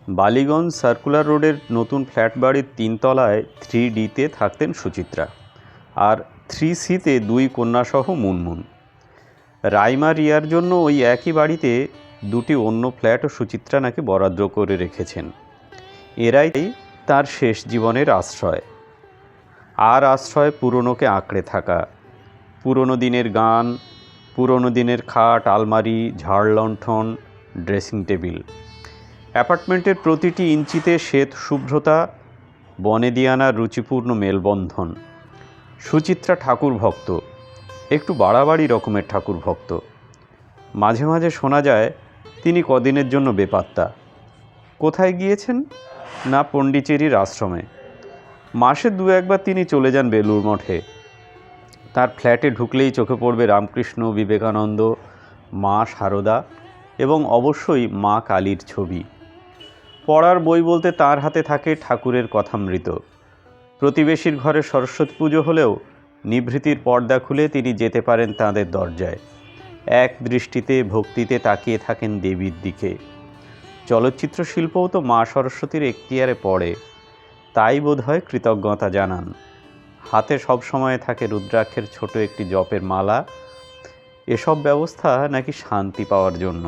Ballygunge circular রোডের নতুন flat বাড়ির 3 তলায় 3D-তে থাকতেন সুচিত্রা, আর 3C-তে 2 কন্যাসহ মুনমুন। রাইমা রিয়ার জন্য ওই একই বাড়িতে 2টি অন্য ফ্ল্যাটও সুচিত্রা নাকি বরাদ্দ করে রেখেছেন। এরাই তার শেষ জীবনের আশ্রয়। আর আশ্রয় পুরনোকে আঁকড়ে থাকা, পুরনো দিনের গান, পুরনো দিনের খাট, আলমারি, ঝাড় লণ্ঠন, ড্রেসিং টেবিল। অ্যাপার্টমেন্টের প্রতিটি ইঞ্চিতে শ্বেত শুভ্রতা, বনেদিয়ানার রুচিপূর্ণ মেলবন্ধন। সুচিত্রা ঠাকুর ভক্ত, একটু বাড়াবাড়ি রকমের ঠাকুর ভক্ত। মাঝে মাঝে শোনা যায় তিনি কদিনের জন্য বেপাত্তা। কোথায় গিয়েছেন? না, পণ্ডিচেরির আশ্রমে। মাসে 2-1বার তিনি চলে যান বেলুড় মঠে। তার ফ্ল্যাটে ঢুকলেই চোখে পড়বে রামকৃষ্ণ, বিবেকানন্দ, মা শারদা এবং অবশ্যই মা কালীর ছবি। পড়ার বই বলতে তার হাতে থাকে ঠাকুরের কথামৃত। প্রতিবেশীর ঘরে সরস্বতী পুজো হলেও নিভৃতির পর্দা খুলে তিনি যেতে পারেন তাঁদের দরজায়। এক দৃষ্টিতে ভক্তিতে তাকিয়ে থাকেন দেবীর দিকে। চলচ্চিত্র শিল্পও তো মা সরস্বতীর এখতিয়ারে পড়ে, তাই বোধহয় কৃতজ্ঞতা জানান। হাতে সবসময় থাকে রুদ্রাক্ষের ছোট একটি জপের মালা। এসব ব্যবস্থা নাকি শান্তি পাওয়ার জন্য।